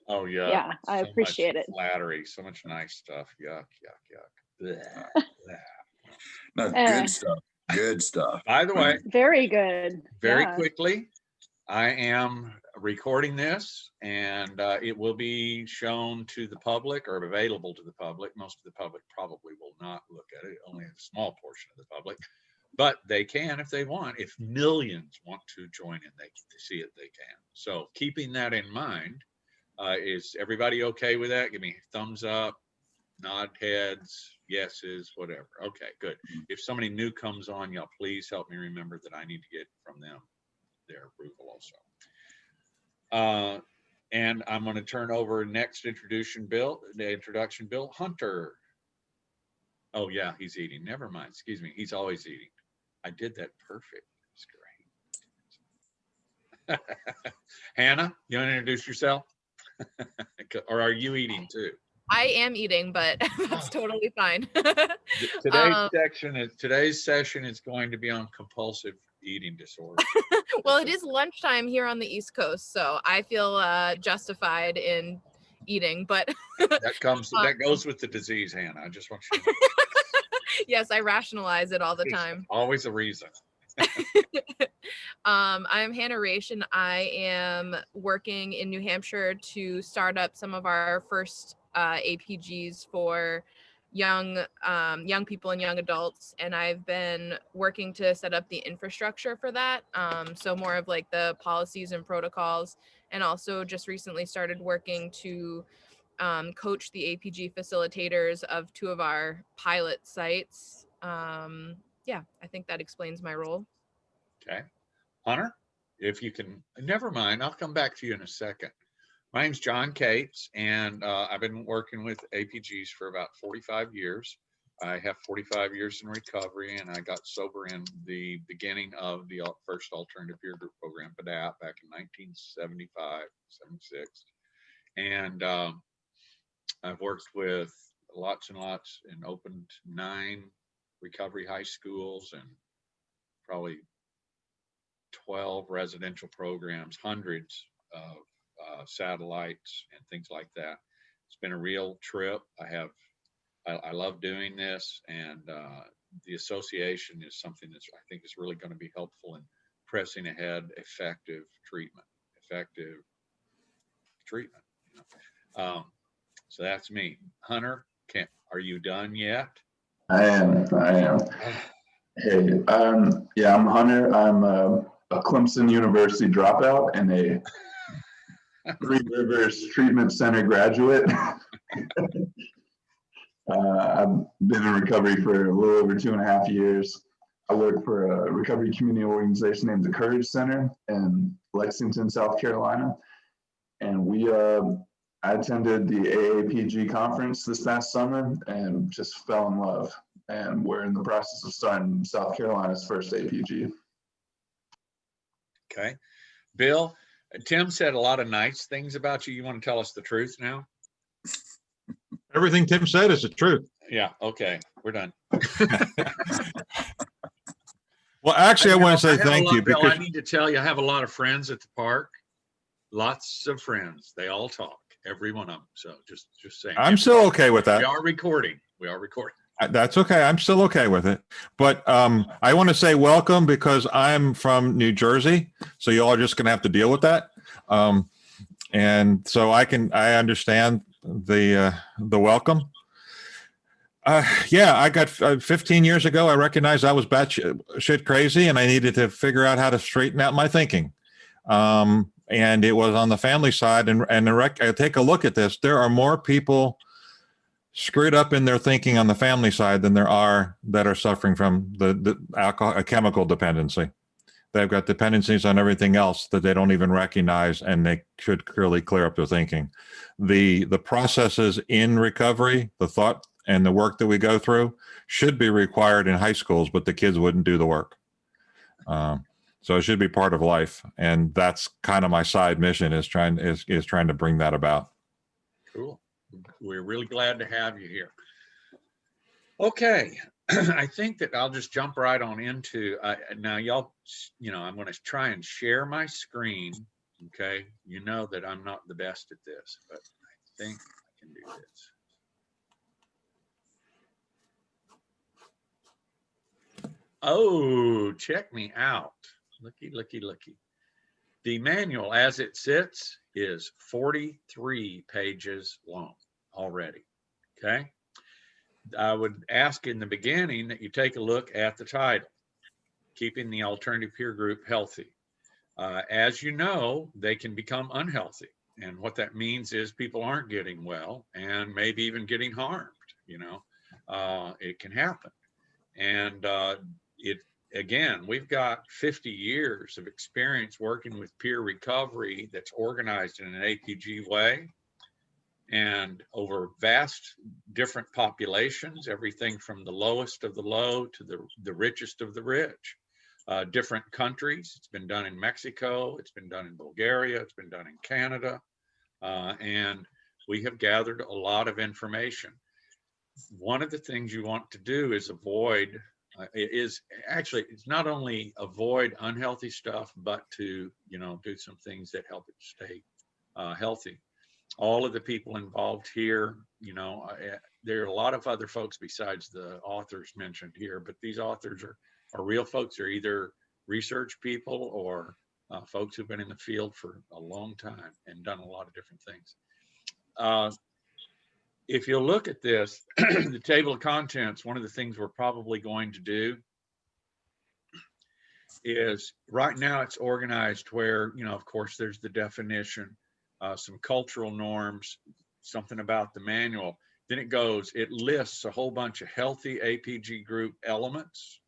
Oh yeah. Yeah, I So much appreciate it. flattery, so much nice stuff. Yuck, yuck, yuck. Bleh, bleh. No, Uh, good stuff. Good stuff. By the way, very good. very Yeah. quickly, I am recording this and it will be shown to the public or available to the public. Most of the public probably will not look at it, only a small portion of the public, but they can if they want. If millions want to join in, they see it, they can. So keeping that in mind, is everybody okay with that? Give me a thumbs up, nod heads, yeses, whatever. Okay, good. If somebody new comes on, y'all please help me remember that I need to get from them their approval also. And I'm going to turn over next introduction bill, Hunter. Oh yeah, he's eating. Never mind. Excuse me. He's always eating. I did that perfect. It's great. Hannah, you want to introduce yourself? Or are you eating too? I am eating, but that's totally fine. Today's session is going to be on compulsive eating disorder. Well, it is lunchtime here on the East Coast, so I feel justified in eating, but that goes with the disease, Hannah. I just want you to know. Yes, I rationalize it all the There's time. always a reason. I'm Hannah Raish, and I am working in New Hampshire to start up some of our first APGs for young people and young adults, and I've been working to set up the infrastructure for that, so more of like the policies and protocols, and also just recently started working to coach the APG facilitators of 2 of our pilot sites. Yeah, I think that explains my role. Okay. Hunter, if you can, never mind, I'll come back to you in a second. My name's John Cates, and I've been working with APGs for about 45 years. I have 45 years in recovery, and I got sober in the beginning of the first alternative peer group program, PADAP, back in 1975, 76. And I've worked with lots and lots and opened 9 recovery high schools and probably 12 residential programs, hundreds of satellites and things like that. It's been a real trip. I love doing this, and the association is something that's, I think, is really going to be helpful in pressing ahead effective treatment. So that's me. Hunter, are you done yet? I am. Hey, yeah, I'm Hunter. I'm a Clemson University dropout and a Three Rivers Treatment Center graduate. I've been in recovery for a little over 2.5 years. I work for a recovery community organization named the Courage Center in Lexington, South Carolina. And I attended the AAPG conference this past summer and just fell in love. And we're in the process of starting South Carolina's first APG. Okay. Bill, Tim said a lot of nice things about you. You want to tell us the truth now? Everything Tim said is the truth. Yeah. Okay. We're done. Well, actually, I want to say thank you Bill, because I need to tell you, I have a lot of friends at the park. Lots of friends. They all talk, every one of them. So just saying. I'm still okay with that. We are recording. That's okay. I'm still okay with it. But I want to say welcome because I'm from New Jersey. So you all are just going to have to deal with that. And so I understand the welcome. Yeah, I got 15 years ago, I recognized I was batshit crazy and I needed to figure out how to straighten out my thinking. And it was on the family side. And I take a look at this. There are more people screwed up in their thinking on the family side than there are that are suffering from the alcohol, a chemical dependency. They've got dependencies on everything else that they don't even recognize, and they should really clear up their thinking. The processes in recovery, the thought and the work that we go through should be required in high schools, but the kids wouldn't do the work. So it should be part of life. And that's kind of my side mission is trying to bring that about. Cool. We're really glad to have you here. Okay. I think that I'll just jump right on into, now y'all, I'm going to try and share my screen Okay, you know that I'm not the best at this, but I think I can do this. Oh, check me out. Looky, looky, looky. The manual as it sits is 43 pages long already. Okay. I would ask in the beginning that you take a look at the title, Keeping the Alternative Peer Group Healthy. As you know, they can become unhealthy. And what that means is people aren't getting well and maybe even getting harmed. You know, it can happen. And again, we've got 50 years of experience working with peer recovery that's organized in an APG way and over vast different populations, everything from the lowest of the low to the richest of the rich. Different countries. It's been done in Mexico. It's been done in Bulgaria. It's been done in Canada. And we have gathered a lot of information. One of the things you want to do is avoid, it's not only avoid unhealthy stuff, but to, you know, do some things that help it stay healthy. All of the people involved here, you know, there are a lot of other folks besides the authors mentioned here, but these authors are real folks. They're either research people or folks who've been in the field for a long time and done a lot of different things. If you look at this, the table of contents, one of the things we're probably going to do is right now it's organized where, you know, of course, there's the definition, some cultural norms, something about the manual. Then it lists a whole bunch of healthy APG group elements.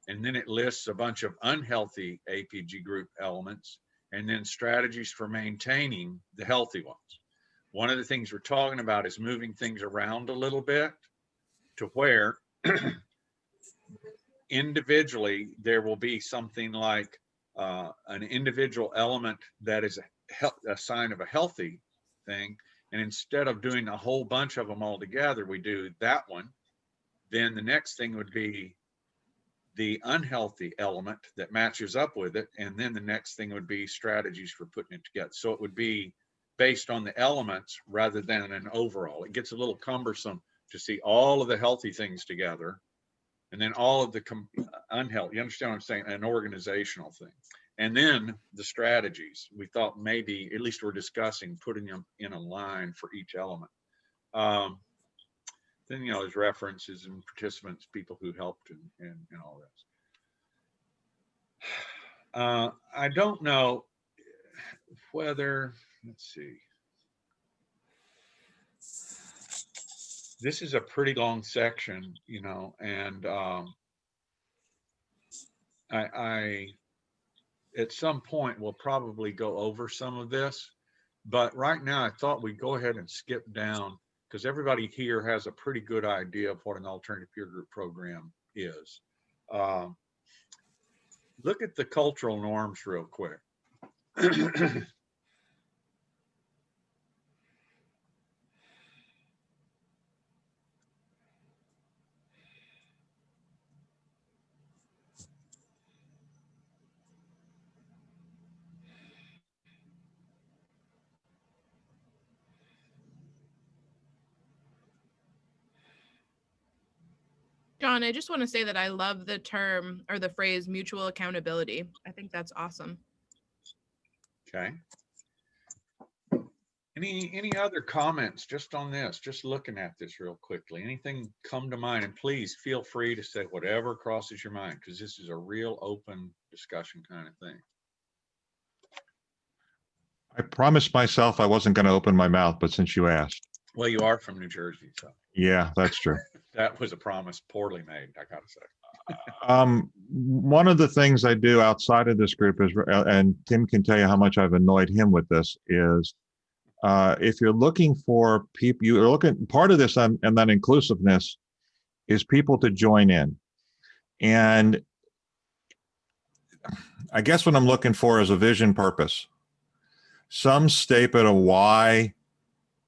And then it lists a bunch of unhealthy APG group elements, and then strategies for maintaining the healthy ones. One of the things we're talking about is moving things around a little bit to where individually there will be something like an individual element that is a sign of a healthy thing. And instead of doing a whole bunch of them all together, we do that one. Then the next thing would be the unhealthy element that matches up with it. And then the next thing would be strategies for putting it together. So it would be based on the elements rather than an overall. It gets a little cumbersome to see all of the healthy things together and then all of the unhealthy. You understand what I'm saying? An organizational thing. And then the strategies. We thought maybe, at least we're discussing putting them in a line for each element. Then, you know, there's references and participants, people who helped and all this. I don't know whether, let's see. This is a pretty long section, you know, and I at some point we'll probably go over some of this, but right now I thought we'd go ahead and skip down because everybody here has a pretty good idea of what an alternative peer group program is. Look at the cultural norms real quick. John, I just want to say that I love the term or the phrase mutual accountability. I think that's awesome. Okay. Any other comments just on this, just looking at this real quickly? Anything come to mind? And please feel free to say whatever crosses your mind, because this is a real open discussion kind of thing. I promised myself I wasn't going to open my mouth, but since you asked. Well, you are from New Jersey, so. Yeah, that's true. That was a promise poorly made, I gotta say. One of the things I do outside of this group is, and Tim can tell you how much I've annoyed him with this, is if you're looking for people, you're looking, part of this and that inclusiveness is people to join in. And I guess what I'm looking for is a vision purpose. Some statement of why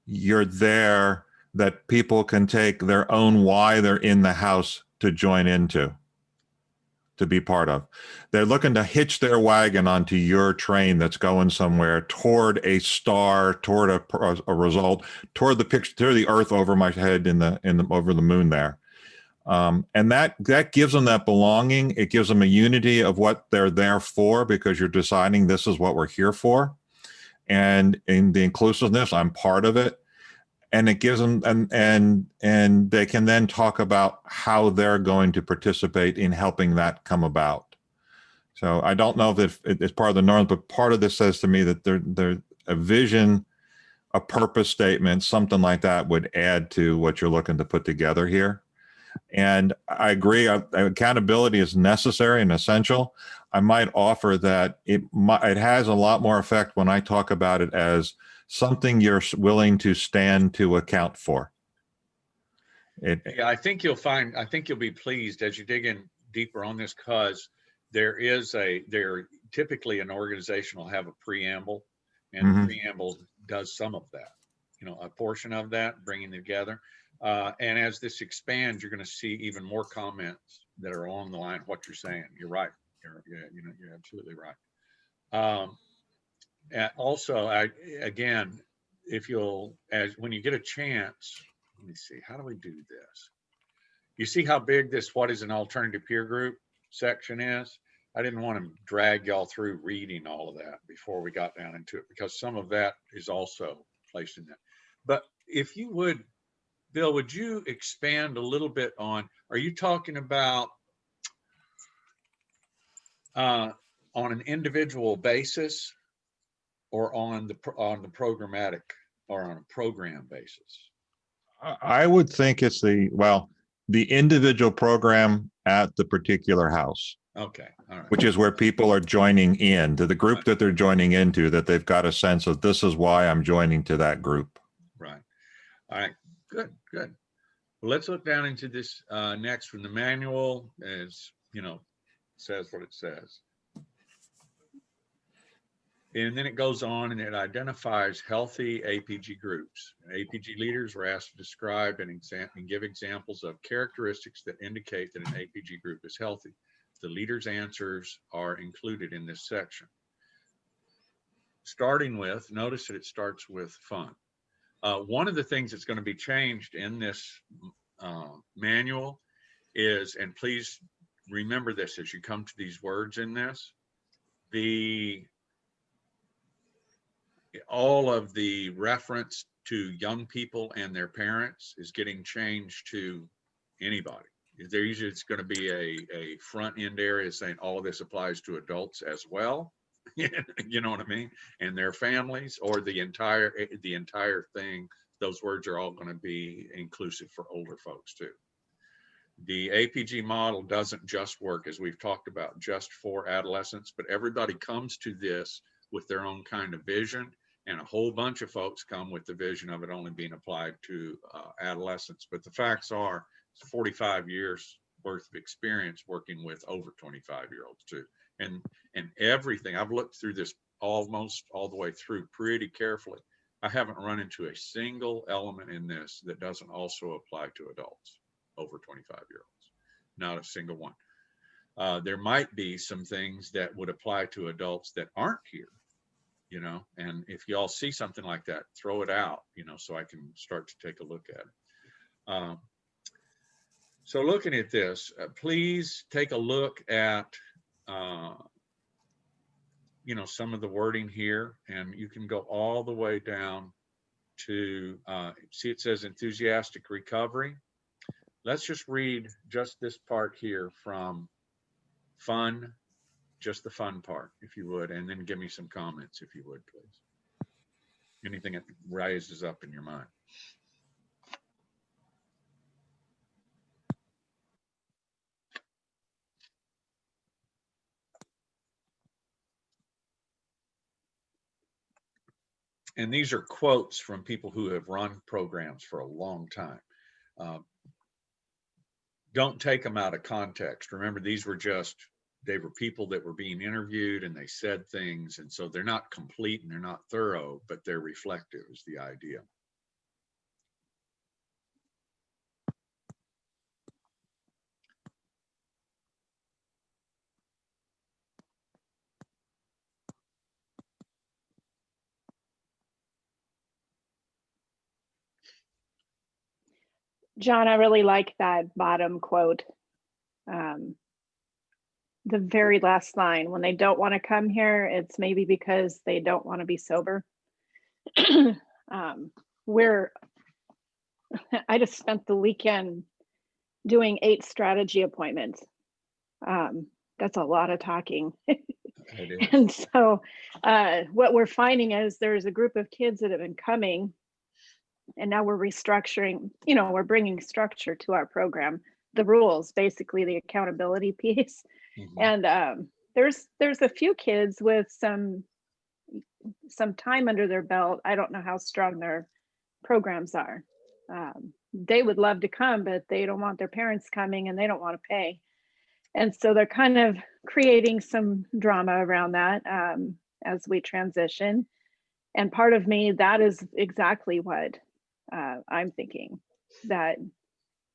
you're there that people can take their own why they're in the house to join into. to be part of. They're looking to hitch their wagon onto your train that's going somewhere toward a star, toward a result, toward the picture, toward the earth over my head over the moon there. And that gives them that belonging. It gives them a unity of what they're there for, because you're deciding this is what we're here for. And in the inclusiveness, I'm part of it. And it gives them, and they can then talk about how they're going to participate in helping that come about. So I don't know if it's part of the norm, but part of this says to me that there's a vision, a purpose statement, something like that would add to what you're looking to put together here. And I agree, accountability is necessary and essential. I might offer that it has a lot more effect when I talk about it as something you're willing to stand to account for. Yeah, I think you'll be pleased as you dig in deeper on this, because there typically an organization will have a preamble, and the preamble does some of that, a portion of that, bringing together. And as this expands, you're going to see even more comments that are along the line of what you're saying. You're right. You're absolutely right. And also, again, when you get a chance, let me see, how do we do this? You see how big this "What is an alternative peer group" section is? I didn't want to drag y'all through reading all of that before we got down into it, because some of that is also placed in that. But if you would, Bill, would you expand a little bit on, are you talking about on an individual basis, or on the programmatic, or on a program basis? I would think it's the individual program at the particular house. Okay, all right. Which is where people are joining in to the group that they're joining into, that they've got a sense of, this is why I'm joining to that group. Right. All right. Good. Well, let's look down into this next from the manual. As says what it says. And then it goes on and it identifies healthy APG groups. APG leaders were asked to describe and give examples of characteristics that indicate that an APG group is healthy. The leaders' answers are included in this section. Starting with, notice that it starts with fun. One of the things that's going to be changed in this manual is, and please remember this as you come to these words in this, all of the reference to young people and their parents is getting changed to anybody. There usually it's going to be a front end area saying all of this applies to adults as well. You know what I mean? And their families, or the entire thing. Those words are all going to be inclusive for older folks too. The APG model doesn't just work, as we've talked about, just for adolescents, but everybody comes to this with their own kind of vision, and a whole bunch of folks come with the vision of it only being applied to adolescents. But the facts are, it's 45 years worth of experience working with over 25-year-olds too. And everything, I've looked through this almost all the way through pretty carefully. I haven't run into a single element in this that doesn't also apply to adults over 25-year-olds. Not a single one. There might be some things that would apply to adults that aren't here, and if y'all see something like that, throw it out, so I can start to take a look at it. So looking at this, please take a look at some of the wording here, and you can go all the way down to see it says enthusiastic recovery. Let's just read just this part here from fun, just the fun part, if you would, and then give me some comments, if you would, please. Anything that rises up in your mind. And these are quotes from people who have run programs for a long time. Don't take them out of context. Remember, they were people that were being interviewed, and they said things, and so they're not complete and they're not thorough, but they're reflective is the idea. John, I really like that bottom quote. The very last line, when they don't want to come here, it's maybe because they don't want to be sober. We're, I just spent the weekend doing 8 strategy appointments. That's a lot of talking. It is. And so what we're finding is there's a group of kids that have been coming, and now we're restructuring, you know, we're bringing structure to our program, the rules, basically the accountability piece. Mhm. And there's a few kids with some time under their belt. I don't know how strong their programs are. They would love to come, but they don't want their parents coming and they don't want to pay. And so they're kind of creating some drama around that as we transition. And part of me, that is exactly what I'm thinking, that,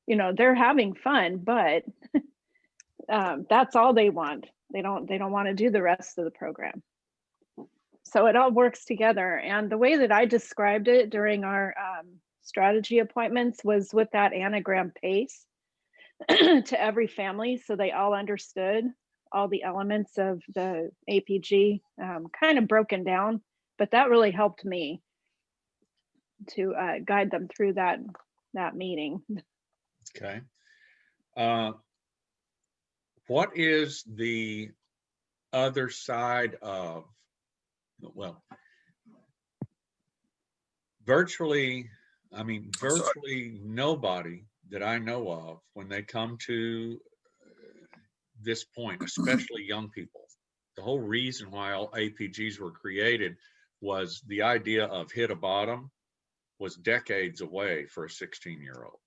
you know, they're having fun, but that's all they want. They don't want to do the rest of the program. So it all works together. And the way that I described it during our strategy appointments was with that anagram PACE to every family, so they all understood all the elements of the APG, kind of broken down, but that really helped me to guide them through that meeting. Okay. What is the other side of, well, virtually nobody that I know of, when they come to this point, especially young people, the whole reason why all APGs were created was the idea of hit a bottom was decades away for a 16-year-old.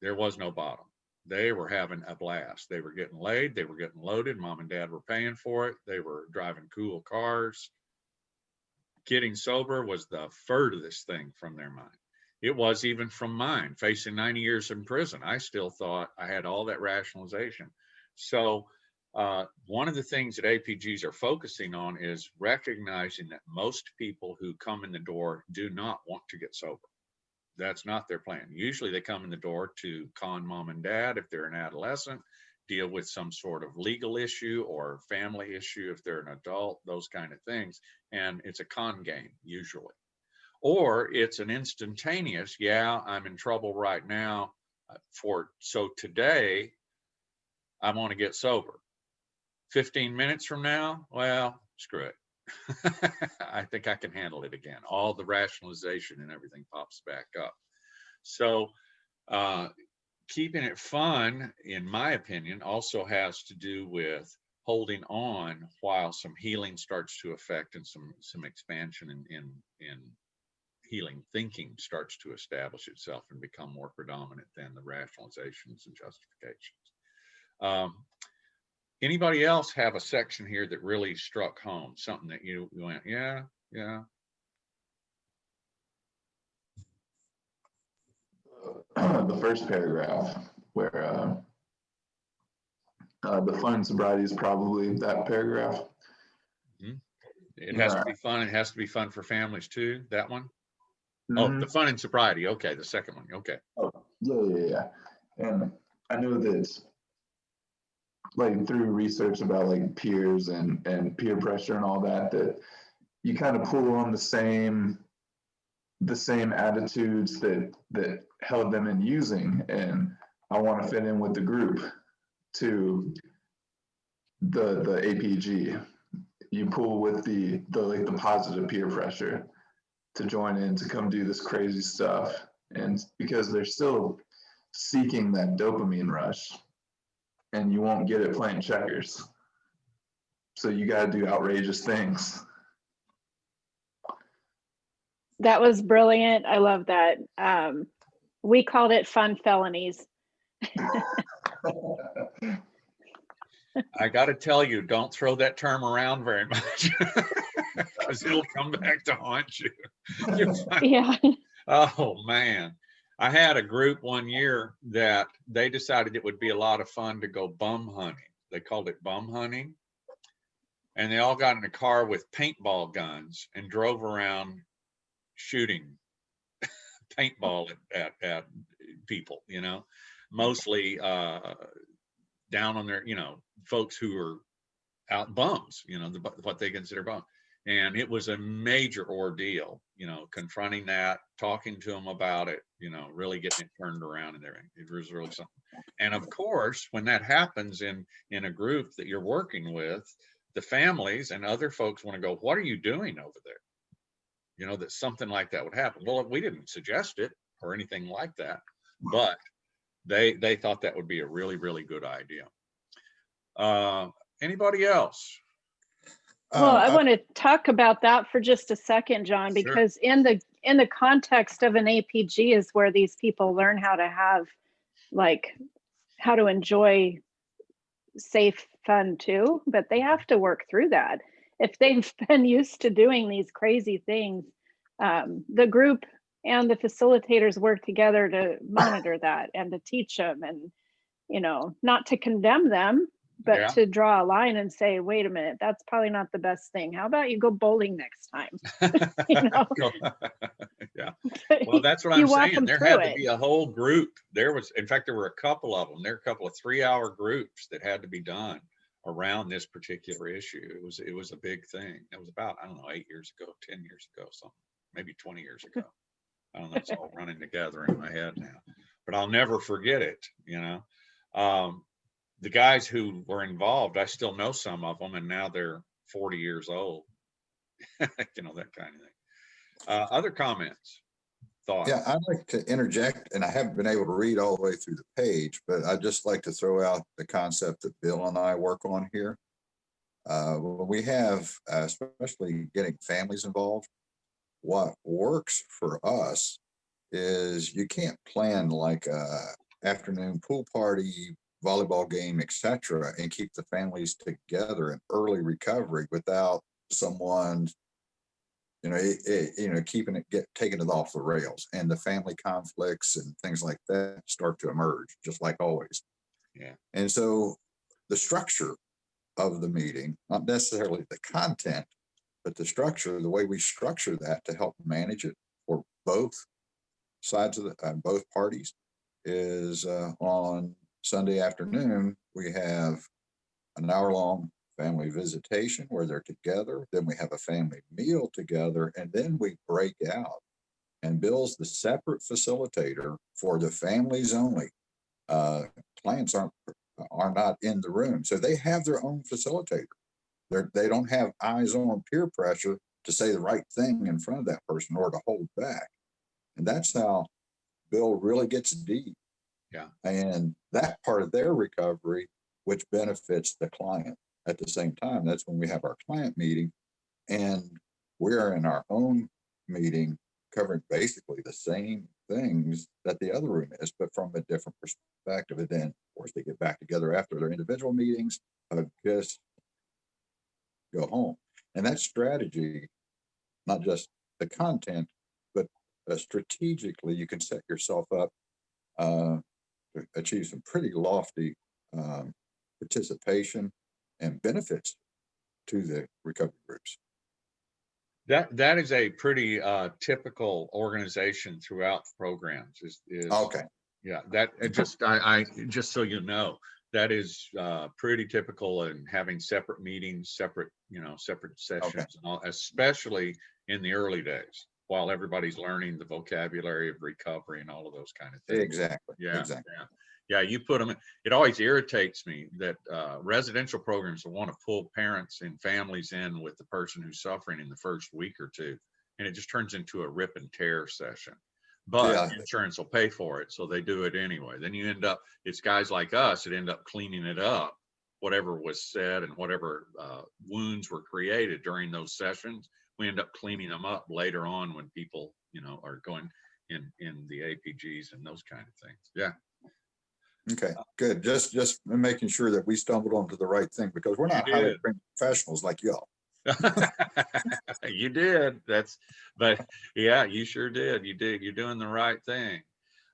There was no bottom. They were having a blast. They were getting laid. They were getting loaded. Mom and dad were paying for it. They were driving cool cars. Getting sober was the furthest thing from their mind. It was even from mine. Facing 90 years in prison, I still thought I had all that rationalization. So one of the things that APGs are focusing on is recognizing that most people who come in the door do not want to get sober. That's not their plan. Usually they come in the door to con mom and dad if they're an adolescent, deal with some sort of legal issue or family issue if they're an adult, those kind of things. And it's a con game usually. Or it's an instantaneous, yeah, I'm in trouble right now. So today I want to get sober. 15 minutes from now, well, screw it. I think I can handle it again. All the rationalization and everything pops back up. So keeping it fun, in my opinion, also has to do with holding on while some healing starts to affect and some expansion in healing thinking starts to establish itself and become more predominant than the rationalizations and justifications. Anybody else have a section here that really struck home? Something that you went, yeah. The first paragraph where the fun and sobriety is probably that paragraph. It has to be fun. It has to be fun for families too. That one. Oh, Mhm. the fun and sobriety. Okay, the second one. Okay. Oh, yeah. And I know that, like, through research about like peers and peer pressure and all that, that you kind of pull on the same attitudes that held them in using, and I want to fit in with the group to the APG. You pull with the positive peer pressure to join in, to come do this crazy stuff, and because they're still seeking that dopamine rush, and you won't get it playing checkers. So you got to do outrageous things. That was brilliant. I love that. We called it fun felonies. I got to tell you, don't throw that term around very much because it'll come back to haunt you. Yeah. Oh man. I had a group one year that they decided it would be a lot of fun to go bum hunting. They called it bum hunting. And they all got in a car with paintball guns and drove around shooting paintball at people, you know, mostly down on their, you know, folks who are out bums, you know, what they consider bums. And it was a major ordeal, you know, confronting that, talking to them about it, you know, really getting it turned around and everything. It was really something. And of course, when that happens in a group that you're working with, the families and other folks want to go, what are you doing over there? You know, that something like that would happen. Well, we didn't suggest it or anything like that, but they thought that would be a really, really good idea. Anybody else? Well, I want to talk about that for just a second, John, Sure. because in the context of an APG is where these people learn how to have, like, how to enjoy safe fun too, but they have to work through that. If they've been used to doing these crazy things, the group and the facilitators work together to monitor that and to teach them, and, you know, not to condemn them, but Yeah. to draw a line and say, wait a minute, that's probably not the best thing. How about you go bowling next time? You know? Yeah. Well, that's what You I'm walk saying. them There through had to it. be a whole group. In fact, there were a couple of them. There were a couple of 3-hour groups that had to be done around this particular issue. It was a big thing. It was about, I don't know, 8 years ago, 10 years ago, something, maybe 20 years ago. I don't know. It's all running together in my head now, but I'll never forget it. You know, the guys who were involved, I still know some of them, and now they're 40 years old. You know, that kind of thing. Other comments, thoughts? Yeah, I'd like to interject, and I haven't been able to read all the way through the page, but I'd just like to throw out the concept that Bill and I work on here. When we have, especially getting families involved, what works for us is you can't plan like a afternoon pool party, volleyball game, etc., and keep the families together in early recovery without someone, you know, taking it off the rails, and the family conflicts and things like that start to emerge, just like always. Yeah. And so the structure of the meeting, not necessarily the content, but the structure, the way we structure that to help manage it for both sides of both parties, is on Sunday afternoon, we have an hour-long family visitation where they're together. Then we have a family meal together, and then we break out. And Bill's the separate facilitator for the families only. Clients are not in the room, so they have their own facilitator. They don't have eyes on peer pressure to say the right thing in front of that person or to hold back. And that's how Bill really gets deep. Yeah. And that part of their recovery, which benefits the client at the same time. That's when we have our client meeting, and we're in our own meeting covering basically the same things that the other room is, but from a different perspective. And then, of course, they get back together after their individual meetings, just go home. And that strategy, not just the content, but strategically, you can set yourself up to achieve some pretty lofty participation and benefits to the recovery groups. That is a pretty typical organization throughout programs. Is Okay. Yeah, that I just so you know, that is pretty typical in having separate meetings, separate sessions, Okay. and all, especially in the early days while everybody's learning the vocabulary of recovery and all of those kind of things. Exactly. Yeah. Exactly. Yeah. You put them in. It always irritates me that residential programs will want to pull parents and families in with the person who's suffering in the first week or two, and it just turns into a rip and tear session. But Yeah. insurance will pay for it, so they do it anyway. Then you end up, it's guys like us that end up cleaning it up, whatever was said and whatever wounds were created during those sessions. We end up cleaning them up later on when people, are going in the APGs and those kind of things. Yeah. Okay, good. Just making sure that we stumbled onto the right thing, because we're not highly trained professionals like y'all. You did. But yeah, you sure did. You did. You're doing the right thing.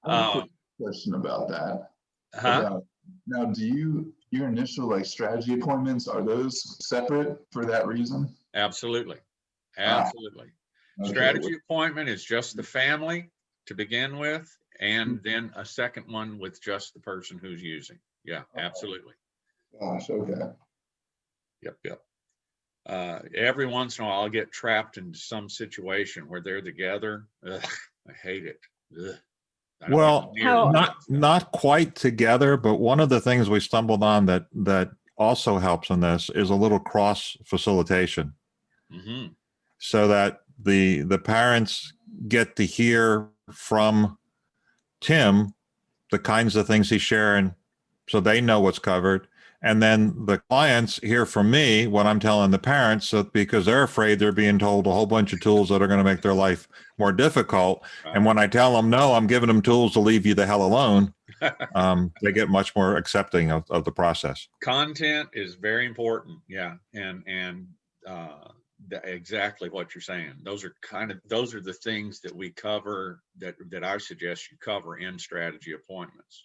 I have a quick question about that. Huh? Now, do your initial strategy appointments, are those separate for that reason? Absolutely. Okay. Strategy appointment is just the family to begin with, And then a second one with just the person who's using. Yeah, absolutely. Gosh, okay. Yep. Every once in a while, I'll get trapped into some situation where they're together. Ugh, I hate it. Ugh. I don't Well, want to How- hear not that. not quite together, but one of the things we stumbled on that also helps in this is a little cross facilitation, Mhm. so that the parents get to hear from Tim the kinds of things he's sharing, so they know what's covered. And then the clients hear from me what I'm telling the parents, so because they're afraid they're being told a whole bunch of tools that are going to make their life more difficult. And when I tell them, no, I'm giving them tools to leave you the hell alone, they get much more accepting of the process. Content is very important. Yeah. And exactly what you're saying. Those are the things that we cover that I suggest you cover in strategy appointments,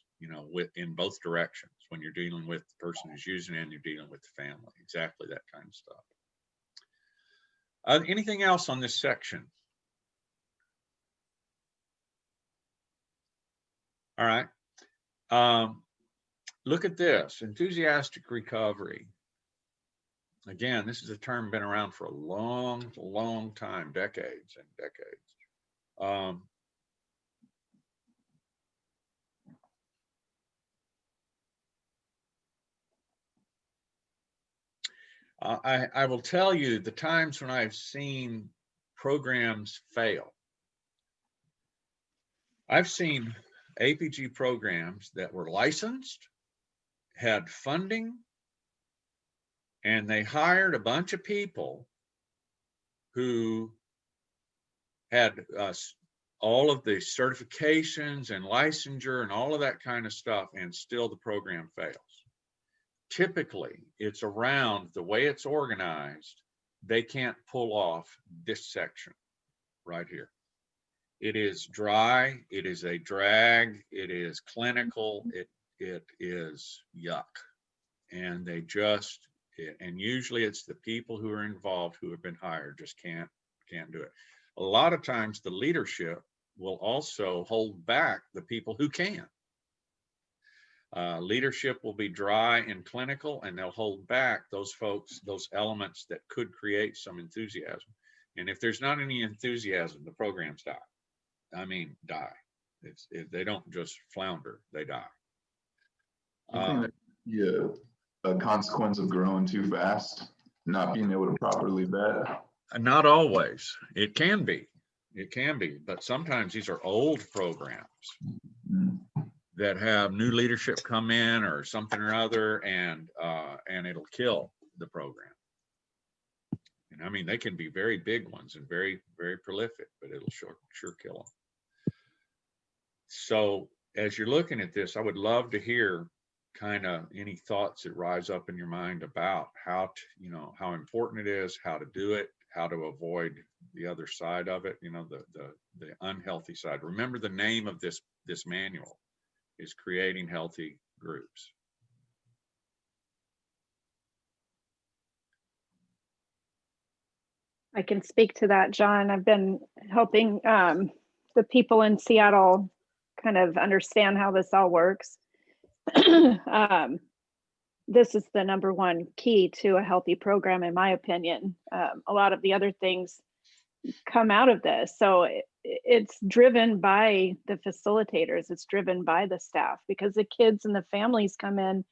in both directions when you're dealing with the person who's using it and you're dealing with the family. Exactly that kind of stuff. Anything else on this section? All right. Look at this, enthusiastic recovery. Again, this is a term been around for a long, long time, decades and decades. I will tell you the times when I've seen programs fail. I've seen APG programs that were licensed, had funding, and they hired a bunch of people who had all of the certifications and licensure and all of that kind of stuff, and still the program fails. Typically, it's around the way it's organized. They can't pull off this section right here. It is dry. It is a drag. It is clinical. It is yuck. And and usually it's the people who are involved who have been hired just can't do it. A lot of times the leadership will also hold back the people who can. Leadership will be dry and clinical, and they'll hold back those folks, those elements that could create some enthusiasm. And if there's not any enthusiasm, the programs die. I mean, die. They don't just flounder, they die. I think that a consequence of growing too fast, not being able to properly vet. Not always. It can be, but sometimes these are old programs that have new leadership come in or something or other, and it'll kill the program. And I mean, they can be very big ones and very, very prolific, but it'll sure kill them. So as you're looking at this, I would love to hear kind of any thoughts that rise up in your mind about how important it is, how to do it, how to avoid the other side of it, the unhealthy side. Remember, the name of this manual is Creating Healthy Groups. I can speak to that, John. I've been helping the people in Seattle kind of understand how this all works. This is the number one key to a healthy program, in my opinion. A lot of the other things come out of this. So it's driven by the facilitators. It's driven by the staff, because the kids and the families come in,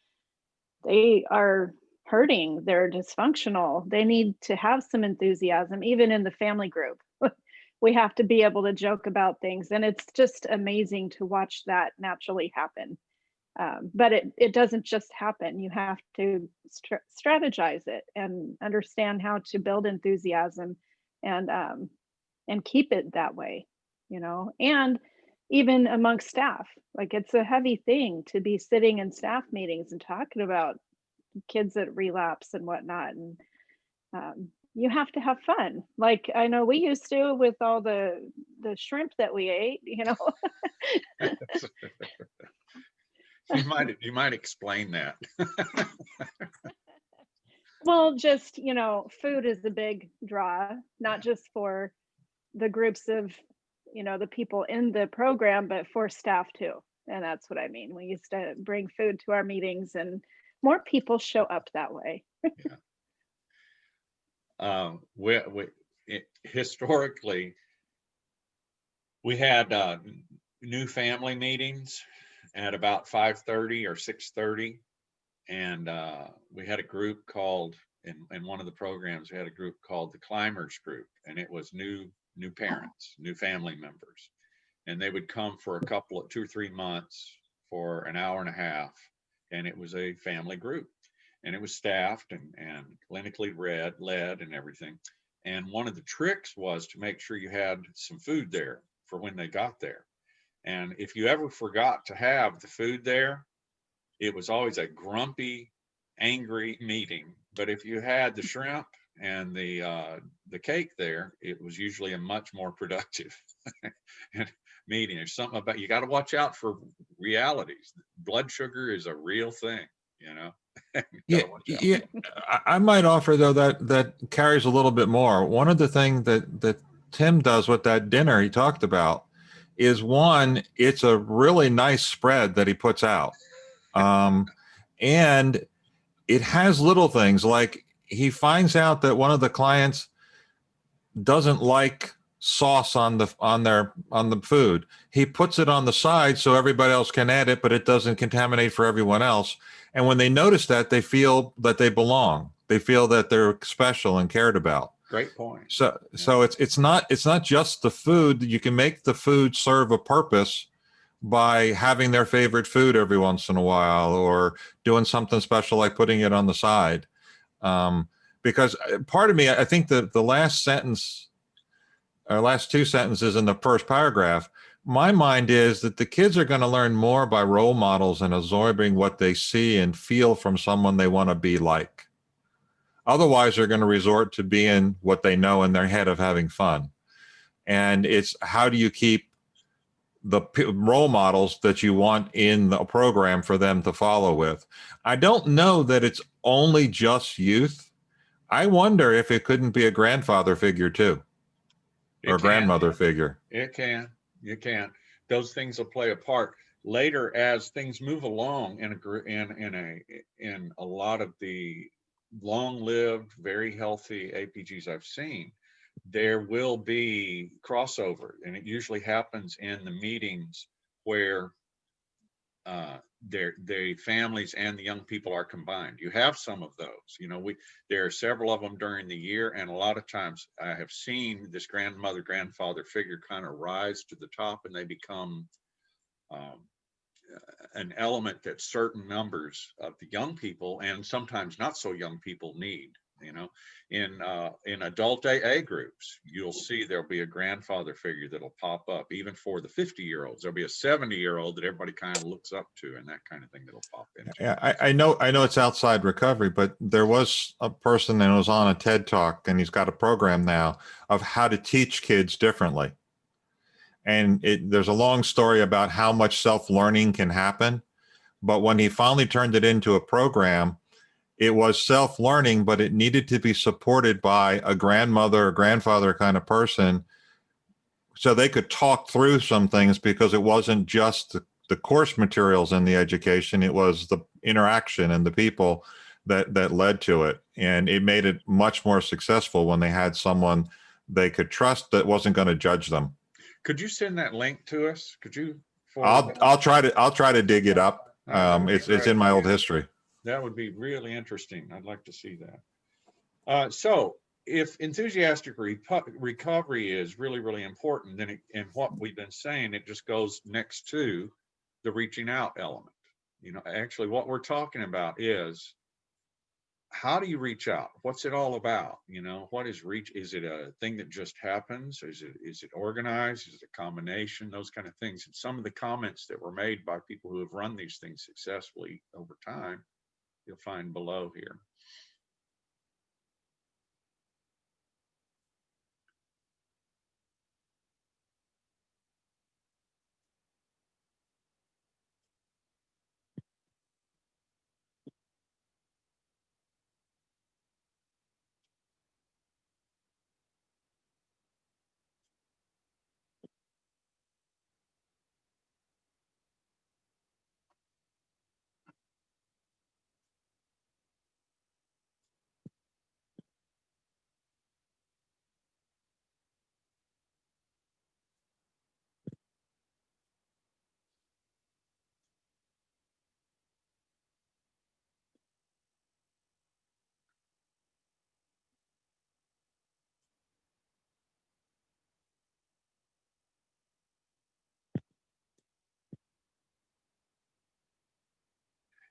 they are hurting, they're dysfunctional. They need to have some enthusiasm, even in the family group. We have to be able to joke about things. And it's just amazing to watch that naturally happen. But it doesn't just happen. You have to strategize it and understand how to build enthusiasm and keep it that way, and even amongst staff. Like, it's a heavy thing to be sitting in staff meetings and talking about kids that relapse and whatnot. And you have to have fun. Like, I know we used to with all the shrimp that we ate, You might explain that. Well, just, food is the big draw, not just for the groups of you know, the people in the program, but for staff too. And that's what I mean. We used to bring food to our meetings and more people show up that way. Historically, we had new family meetings at about 5:30 or 6:30. And we had a group called, in one of the programs, we had a group called the Climbers Group, and it was new parents, new family members. And they would come for a couple of 2 or 3 months for an hour and a half. And it was a family group. And it was staffed and clinically led and everything. And one of the tricks was to make sure you had some food there for when they got there. And if you ever forgot to have the food there, it was always a grumpy, angry meeting. But if you had the shrimp and the cake there, it was usually a much more productive meeting. There's something about, you got to watch out for realities. Blood sugar is a real thing, you know. Yeah, yeah. I might offer though that carries a little bit more. One of the things that Tim does with that dinner he talked about is, one, it's a really nice spread that he puts out. And it has little things like he finds out that one of the clients doesn't like sauce on the food. He puts it on the side so everybody else can add it, but it doesn't contaminate for everyone else. And when they notice that, they feel that they belong. They feel that they're special and cared about. Great point. So it's not just the food. You can make the food serve a purpose by having their favorite food every once in a while, or doing something special like putting it on the side. Because part of me, I think that the last sentence, or last 2 sentences in the first paragraph, my mind is that the kids are going to learn more by role models and absorbing what they see and feel from someone they want to be like. Otherwise, they're going to resort to being what they know in their head of having fun. And it's, how do you keep the role models that you want in the program for them to follow with? I don't know that it's only just youth. I wonder if it couldn't be a grandfather figure too, or a grandmother figure. It can. You can. Those things will play a part later as things move along in a lot of the long-lived, very healthy APGs I've seen. There will be crossover, and it usually happens in the meetings where the families and the young people are combined. You have some of those, you know, there are several of them during the year, and a lot of times I have seen this grandmother, grandfather figure kind of rise to the top, and they become an element that certain numbers of the young people, and sometimes not so young people, need. You know, in adult AA groups, you'll see there'll be a grandfather figure that'll pop up. Even for the 50-year-olds, there'll be a 70-year-old that everybody kind of looks up to, and that kind of thing that'll pop in. Yeah, I know it's outside recovery, but there was a person that was on a TED Talk, and he's got a program now of how to teach kids differently. And there's a long story about how much self-learning can happen. But when he finally turned it into a program, it was self-learning, but it needed to be supported by a grandmother or grandfather kind of person, so they could talk through some things, because it wasn't just the course materials in the education, it was the interaction and the people that led to it. And it made it much more successful when they had someone they could trust that wasn't going to judge them. Could you send that link to us? Could you? I'll try to dig it up. It's in my old history. That would be really interesting. I'd like to see that. So if enthusiastic recovery is really, really important, then and what we've been saying, it just goes next to the reaching out element. You know, actually what we're talking about is, how do you reach out? What's it all about? You know, what is reach? Is it a thing that just happens? Is it organized? Is it a combination? Those kind of things. And some of the comments that were made by people who have run these things successfully over time, you'll find below here.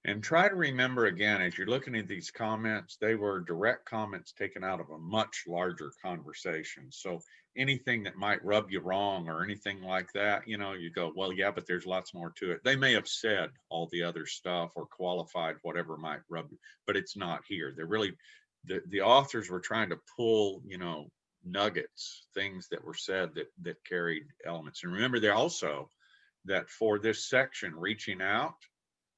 And try to remember again, as you're looking at these comments, they were direct comments taken out of a much larger conversation. So anything that might rub you wrong or anything like that, you know, you go, well, yeah, but there's lots more to it. They may have said all the other stuff or qualified whatever might rub you, but it's not here. They're really, the authors were trying to pull, you know, nuggets, things that were said that carried elements. And remember, there also that for this section, reaching out,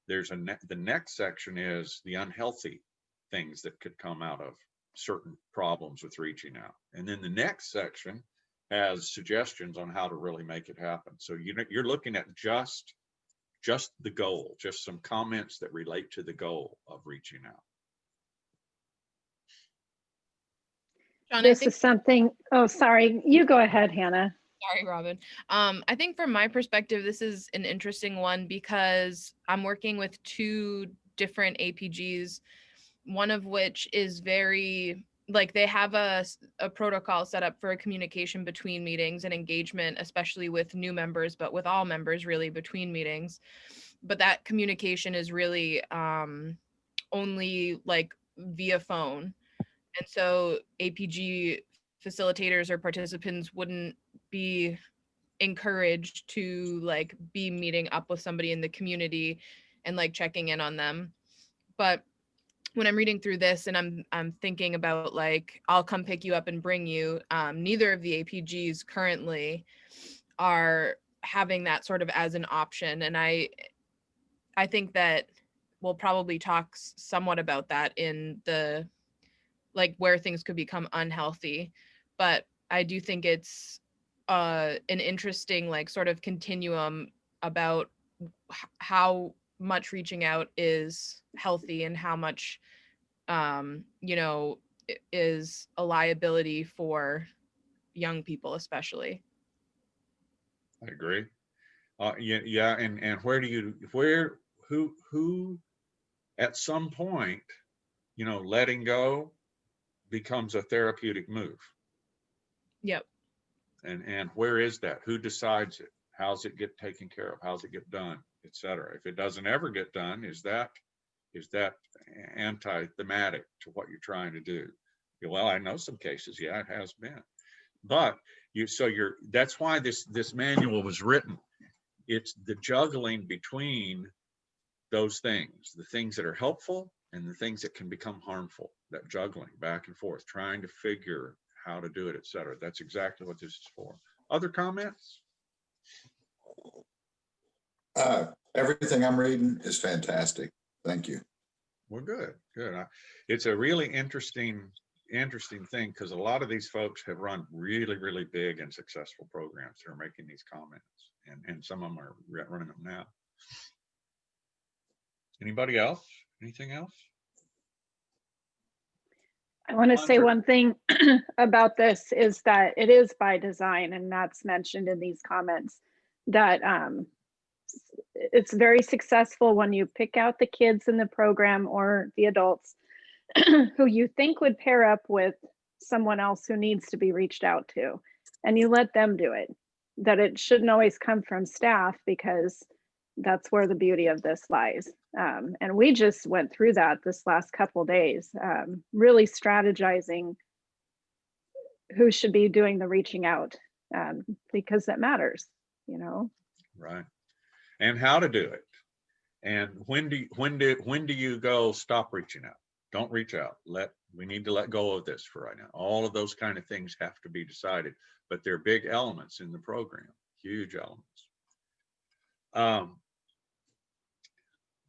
there's the next section is the unhealthy things that could come out of certain problems with reaching out. And then the next section has suggestions on how to really make it happen. So you're looking at just the goal, just some comments that relate to the goal of reaching out. John, I This think is something, oh, sorry, you go ahead, Hannah. Sorry, Robin. I think from my perspective, this is an interesting one because I'm working with two different APGs, one of which is very, like they have a protocol set up for communication between meetings and engagement, especially with new members, but with all members really between meetings. But that communication is really only like via phone. And so APG facilitators or participants wouldn't be encouraged to like be meeting up with somebody in the community and like checking in on them. But when I'm reading through this and I'm thinking about like I'll come pick you up and bring you, neither of the APGs currently are having that sort of as an option. And I think that we'll probably talk somewhat about that in the like where things could become unhealthy. But I do think it's an interesting like sort of continuum about how much reaching out is healthy and how much you know is a liability for young people especially. I agree. Yeah. And who at some point, you know, letting go becomes a therapeutic move. Yep. And where is that? Who decides it? How's it get taken care of? How's it get done, et cetera? If it doesn't ever get done, is that anti-thematic to what you're trying to do? Well, I know some cases, yeah, it has been. But that's why this manual was written. It's the juggling between those things, the things that are helpful and the things that can become harmful, that juggling back and forth, trying to figure how to do it, et cetera. That's exactly what this is for. Other comments? Everything I'm reading is fantastic. Thank you. Well, good. It's a really interesting thing because a lot of these folks have run really, really big and successful programs that are making these comments, and some of them are running them now. Anybody else? Anything else? I want to say Andre. one thing about this is that it is by design, and that's mentioned in these comments, that it's very successful when you pick out the kids in the program or the adults who you think would pair up with someone else who needs to be reached out to, and you let them do it. That it shouldn't always come from staff, because that's where the beauty of this lies. And we just went through that this last couple days, really strategizing who should be doing the reaching out, because that matters, you know. Right. And how to do it. And when do you go stop reaching out? Don't reach out. We need to let go of this for right now. All of those kind of things have to be decided, but they're big elements in the program, huge elements.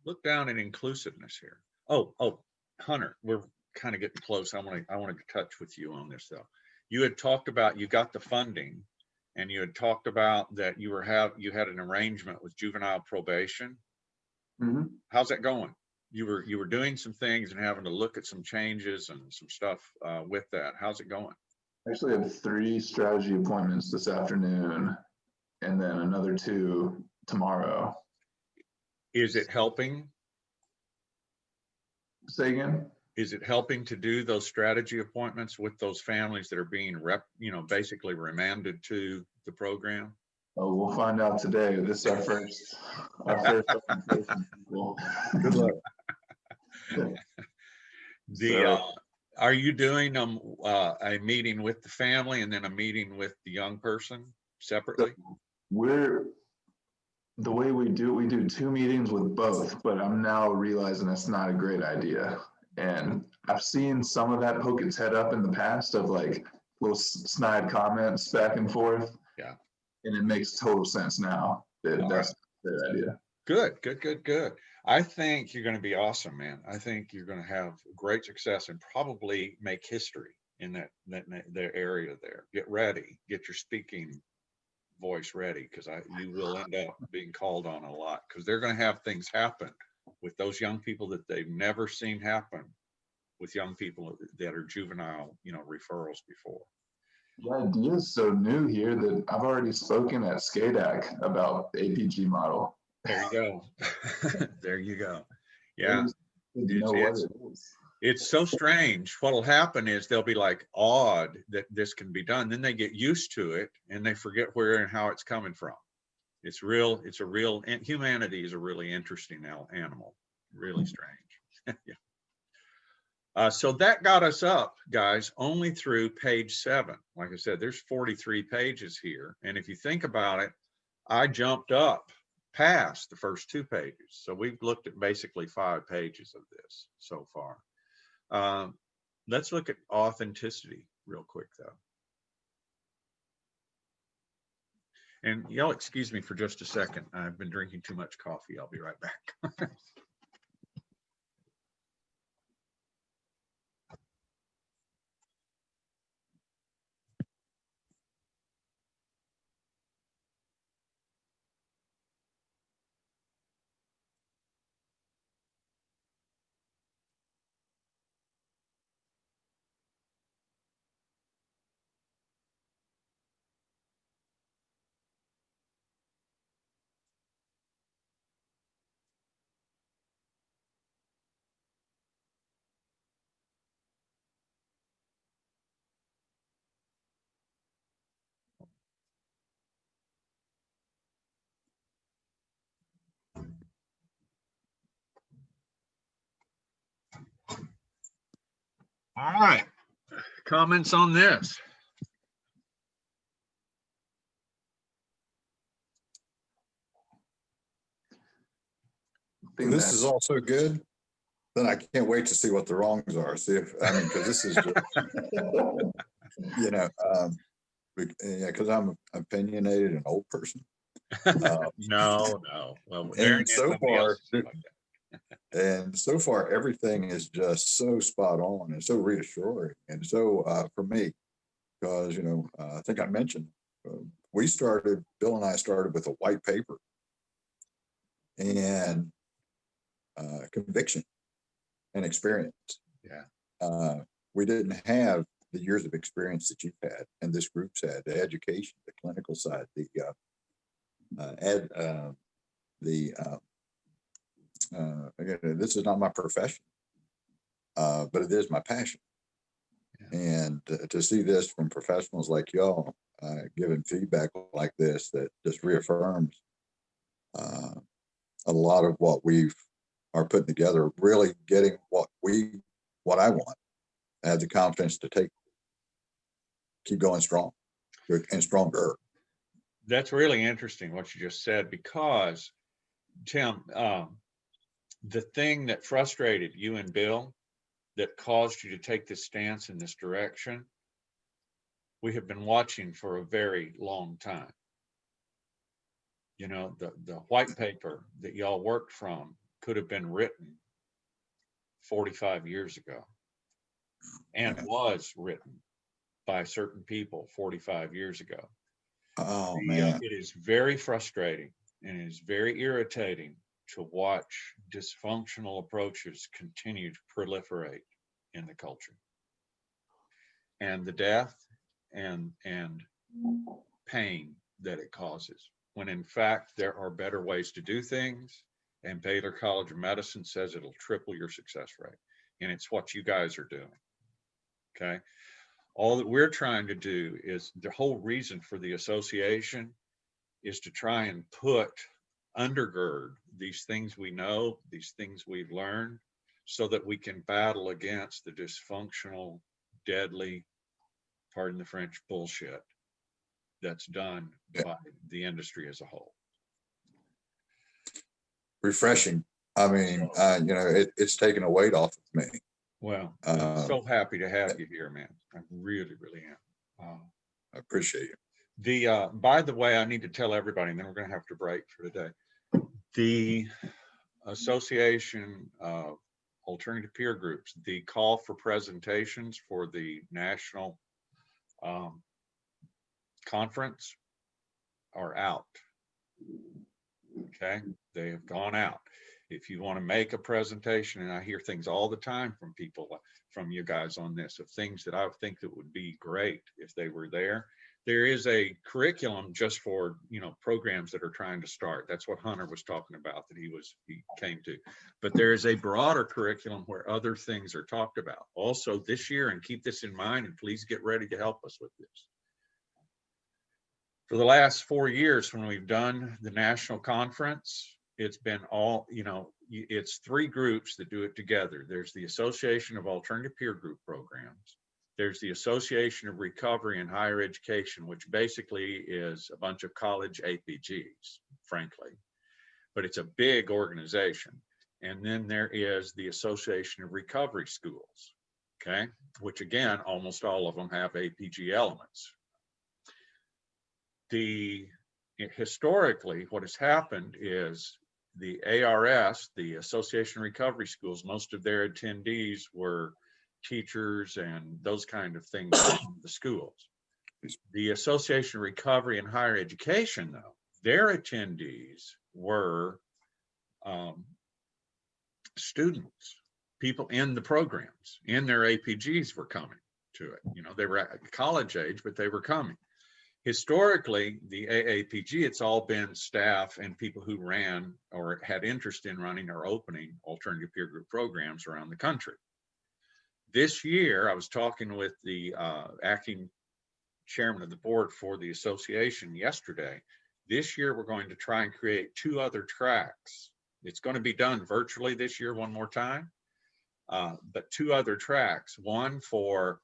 Look down at inclusiveness here. Oh, Hunter, we're kind of getting close. I want to touch with you on this though. You had talked about, you got the funding, and you had talked about that you had an arrangement with juvenile probation. Mm-hmm. How's that going? You were doing some things and having to look at some changes and some stuff with that. How's it going? I actually have 3 strategy appointments this afternoon and then another 2 tomorrow. Is it helping? Say again? Is it helping to do those strategy appointments with those families that are being basically remanded to the program? Oh, we'll find out today. This is our first presentation, people. Good luck. The, So- are you doing a meeting with the family and then a meeting with the young person separately? The way we do 2 meetings with both, but I'm now realizing that's not a great idea. And I've seen some of that poke its head up in the past of like little snide comments back and forth. Yeah. And it makes total sense now that All that's a good idea. Good, good, good, good. I think you're going to be awesome, man. I think you're going to have great success and probably make history in that area there. Get ready, get your speaking voice ready, because you will end up being called on a lot, because they're going to have things happen with those young people that they've never seen happen with young people that are juvenile, referrals before. The idea is so new here that I've already spoken at SCADAC about the APG model. There you go. There you go. Yeah. You know what it is. It's so strange. What'll happen is they'll be like awed that this can be done. Then they get used to it and they forget where and how it's coming from. It's a real, and humanity is a really interesting animal. Really strange. Yeah. So that got us up, guys, only through page 7. Like I said, there's 43 pages here. And if you think about it, I jumped up past the first 2 pages. So we've looked at basically 5 pages of this so far. Let's look at authenticity real quick, though. And y'all excuse me for just a second. I've been drinking too much coffee. I'll be right back. All right. Comments on this? This is also good. Then I can't wait to see what the wrongs are. See if, because this is, just, because I'm an opinionated and old person. No. Well, And so far, everything is just so spot on and so reassuring. And so for me, because, I think I mentioned, Bill and I started with a white paper and conviction and experience. Yeah. We didn't have the years of experience that you've had and this group's had, the education, the clinical side, again, this is not my profession, but it is my passion. Yeah. And to see this from professionals like y'all giving feedback like this, that just reaffirms a lot of what we've are putting together, really getting what I want. I have the confidence to keep going strong and stronger. That's really interesting what you just said, because Tim, the thing that frustrated you and Bill that caused you to take this stance in this direction, we have been watching for a very long time. The white paper that y'all worked from could have been written 45 years ago and was written by certain people 45 years ago. Oh, man. It is very frustrating and it is very irritating to watch dysfunctional approaches continue to proliferate in the culture, and the death and pain that it causes, when in fact there are better ways to do things. And Baylor College of Medicine says it'll triple your success rate, and it's what you guys are doing. Okay. All that we're trying to do is, the whole reason for the association is to try and undergird these things we know, these things we've learned, so that we can battle against the dysfunctional, deadly, pardon the French, bullshit that's done Yeah. by the industry as a whole. Refreshing. I mean, it's taken a weight off of me. Well, I'm so happy to have yeah. you here, man. I really, really am. I appreciate you. By the way, I need to tell everybody, and then we're going to have to break for today. The Association of Alternative Peer Groups, the call for presentations for the national conference are out. Okay, they have gone out. If you want to make a presentation, and I hear things all the time from people, from you guys on this, of things that I think that would be great if they were there. There is a curriculum just for, programs that are trying to start. That's what Hunter was talking about, that he came to. But there is a broader curriculum where other things are talked about. Also this year, and keep this in mind, and please get ready to help us with this. For the last 4 years, when we've done the national conference, it's been all, it's 3 groups that do it together. There's the Association of Alternative Peer Group Programs. There's the Association of Recovery and Higher Education, which basically is a bunch of college APGs, frankly, but it's a big organization. And then there is the Association of Recovery Schools, okay, which again, almost all of them have APG elements. Historically, what has happened is the ARS, the Association of Recovery Schools, most of their attendees were teachers and those kind of things from the schools. The Association of Recovery and Higher Education, though, their attendees were students, people in the programs, in their APGs were coming to it. They were at college age, but they were coming. Historically, the AAPG, it's all been staff and people who ran or had interest in running or opening alternative peer group programs around the country. This year, I was talking with the acting chairman of the board for the association yesterday. This year, we're going to try and create 2 other tracks. It's going to be done virtually this year one more time, but 2 other tracks, one for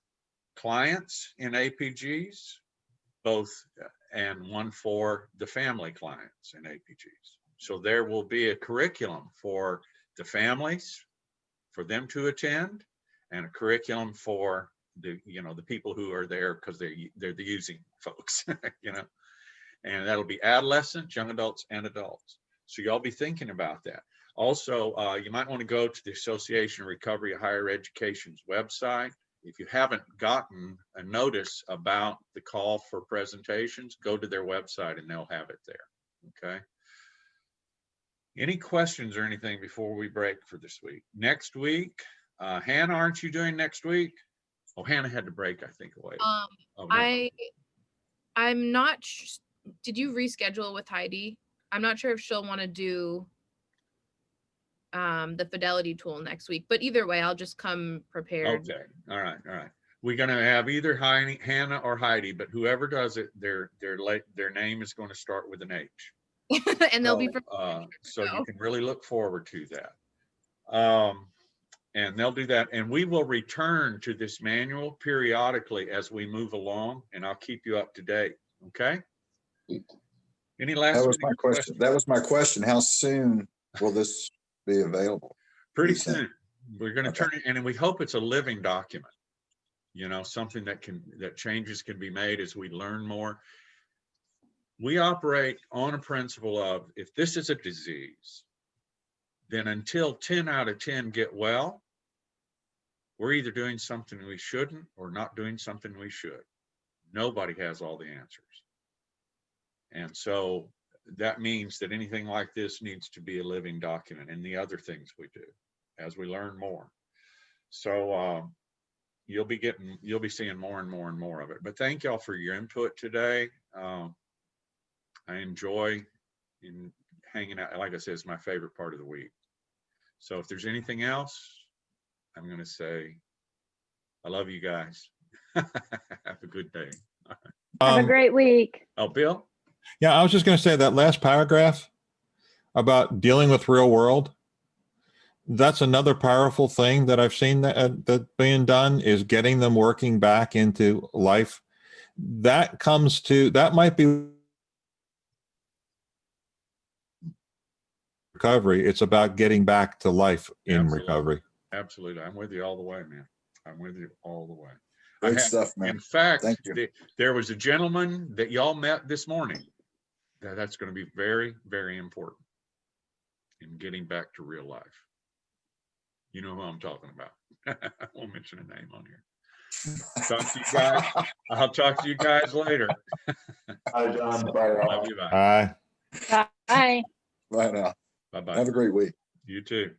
clients in APGs, both, and one for the family clients in APGs. So there will be a curriculum for the families, for them to attend, and a curriculum for the people who are there because they're the using folks, and that'll be adolescents, young adults, and adults. So y'all be thinking about that. Also, you might want to go to the Association of Recovery of Higher Education's website. If you haven't gotten a notice about the call for presentations, go to their website and they'll have it there, okay? Any questions or anything before we break for this week? Next week, Hannah, aren't you doing next week? Oh, Hannah had to break, I think, away. Oh, no. I'm not, did you reschedule with Heidi? I'm not sure if she'll want to do the Fidelity tool next week, but either way, I'll just come prepared. Okay, all right. We're gonna have either Hannah or Heidi, but whoever does it, their name is going to start with an H. And they'll be so you can really look forward to that. And they'll do that, and we will return to this manual periodically as we move along, and I'll keep you up to date. Okay. Any last? That was my question. That was my question. How soon will this be available? Pretty soon. We're going to turn it, and we hope it's a living document. Something that changes can be made as we learn more. We operate on a principle of, if this is a disease, then until 10 out of 10 get well, we're either doing something we shouldn't or not doing something we should. Nobody has all the answers. And so that means that anything like this needs to be a living document, and the other things we do as we learn more. So you'll be seeing more and more and more of it. But thank y'all for your input today. I enjoy hanging out. Like I said, it's my favorite part of the week. So if there's anything else, I'm going to say, I love you guys. Have a good day. Have a great week. Oh, Bill? Yeah, I was just going to say that last paragraph about dealing with real world. That's another powerful thing that I've seen that being done is getting them working back into life. That might be recovery. It's about getting back to life in Absolutely. recovery. Absolutely. I'm with you all the way, man. I'm with you all the way. I Great had- stuff, man. In fact, Thank you. there was a gentleman that y'all met this morning. That's going to be very, very important in getting back to real life. You know who I'm talking about. I won't mention a name on here. Talk to you guys. I'll talk to you guys later. Hi, John. Love you. Bye. Bye. Bye. Right now. Bye-bye. Have a great week. You too.